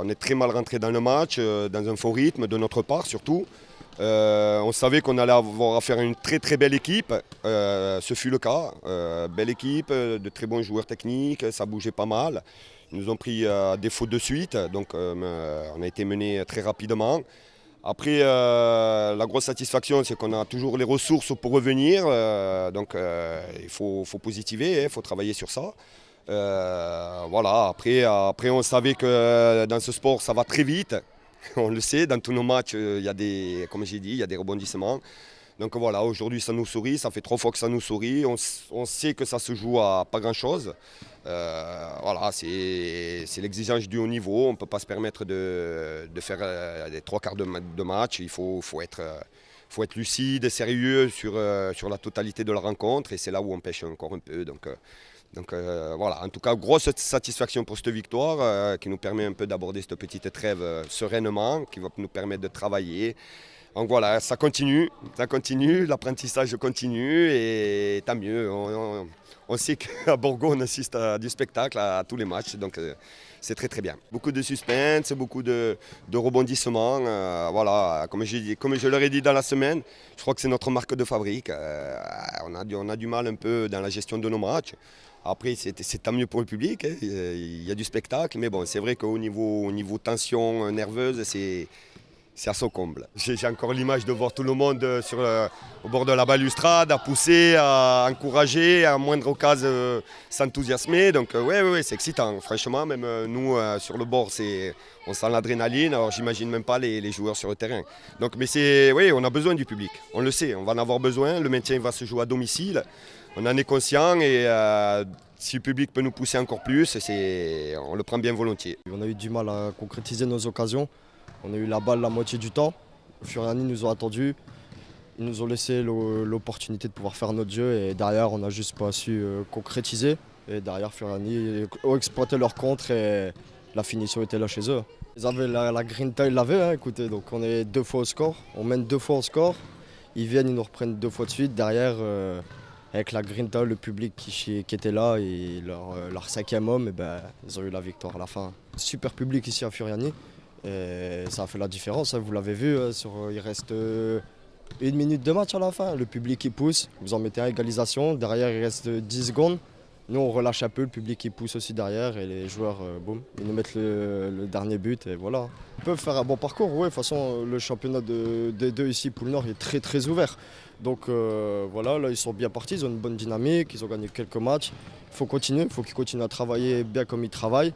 On est très mal rentré dans le match, dans un faux rythme de notre part surtout. On savait qu'on allait avoir affaire à une très très belle équipe, ce fut le cas. Belle équipe, de très bons joueurs techniques, ça bougeait pas mal. Ils nous ont pris à défaut de suite, donc on a été mené très rapidement. Après, la grosse satisfaction, c'est qu'on a toujours les ressources pour revenir, donc il faut positiver, il faut travailler sur ça. Voilà. Après, on savait que dans ce sport, ça va très vite. On le sait, dans tous nos matchs, il y a des, comme j'ai dit, il y a des rebondissements. Donc voilà, aujourd'hui ça nous sourit, ça fait 3 fois que ça nous sourit. On sait que ça se joue à pas grand-chose. Voilà, c'est l'exigence du haut niveau. On ne peut pas se permettre de faire des 3 quarts de match. Il faut être lucide, sérieux sur la totalité de la rencontre. Et c'est là où on pêche encore un peu. Donc voilà, en tout cas, grosse satisfaction pour cette victoire qui nous permet un peu d'aborder cette petite trêve sereinement, qui va nous permettre de travailler. Donc voilà, ça continue, l'apprentissage continue et tant mieux. On sait qu'à Borgo, on assiste à du spectacle à tous les matchs, donc c'est très très bien. Beaucoup de suspense, beaucoup de rebondissements. Voilà, comme je leur ai dit dans la semaine, je crois que c'est notre marque de fabrique. On a du mal un peu dans la gestion de nos matchs. Après, c'est tant mieux pour le public, hein. Il y a du spectacle, mais bon, c'est vrai qu'au niveau tension nerveuse, c'est à son comble. J'ai encore l'image de voir tout le monde au bord de la balustrade, à pousser, à encourager, à moindre occasion s'enthousiasmer. Donc ouais, c'est excitant. Franchement, même nous sur le bord, on sent l'adrénaline. Alors j'imagine même pas les joueurs sur le terrain. Donc, mais oui, on a besoin du public. On le sait, on va en avoir besoin. Le maintien va se jouer à domicile. On en est conscient et si le public peut nous pousser encore plus, on le prend bien volontiers. On a eu du mal à concrétiser nos occasions. On a eu la balle la moitié du temps. Furiani nous ont attendus. Ils nous ont laissé l'opportunité de pouvoir faire notre jeu et derrière on n'a juste pas su concrétiser. Et derrière Furiani ont exploité leur contre et la finition était là chez eux. Ils avaient la grinta, ils l'avaient, hein, écoutez, donc on est 2 fois au score. On mène 2 fois au score. Ils viennent, ils nous reprennent 2 fois de suite. Derrière, avec la grinta, le public qui était là et leur 5e homme, et ben, ils ont eu la victoire à la fin. Super public ici à Furiani. Et ça a fait la différence, hein, vous l'avez vu, il reste 1 minute de match à la fin. Le public il pousse, vous en mettez un égalisation, derrière il reste 10 secondes. Nous on relâche un peu, le public il pousse aussi derrière et les joueurs, boum, ils nous mettent le dernier but et voilà. Ils peuvent faire un bon parcours, oui, de toute façon le championnat des deux ici, Poule Nord, est très très ouvert. Donc voilà, là ils sont bien partis, ils ont une bonne dynamique, ils ont gagné quelques matchs. Il faut continuer, il faut qu'ils continuent à travailler bien comme ils travaillent.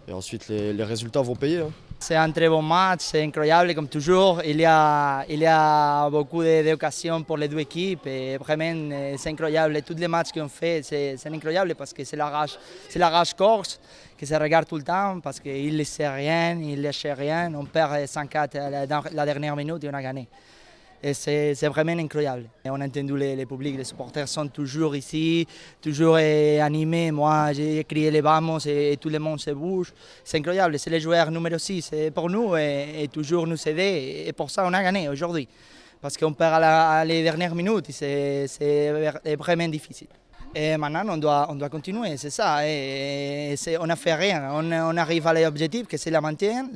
Et ensuite les résultats vont payer. Hein. C'est un très bon match, c'est incroyable comme toujours. Il y a beaucoup d'occasions pour les 2 équipes et vraiment c'est incroyable. Tous les matchs qu'on fait, c'est incroyable parce que c'est la rage corse qui se regarde tout le temps parce qu'il ne laisse rien, il ne lâche rien. On perd 5-4 la dernière minute et on a gagné. Et c'est vraiment incroyable. Et on a entendu les publics, les supporters sont toujours ici, toujours animés. Moi, j'ai crié les vamos et tout le monde se bouge. C'est incroyable, c'est le joueur numéro 6 pour nous et toujours nous aider. Et pour ça, on a gagné aujourd'hui. Parce qu'on perd à les dernières minutes, c'est vraiment difficile. Et maintenant, on doit continuer, c'est ça. On n'a fait rien. On arrive à l'objectif, que c'est le maintien.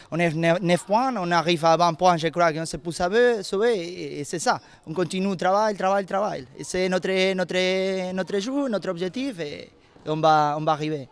On est 9 points, on arrive à 20 points, je crois qu'on se pousse à sauver. Et c'est ça. On continue, travail. Et c'est notre jeu, notre objectif, et on va arriver.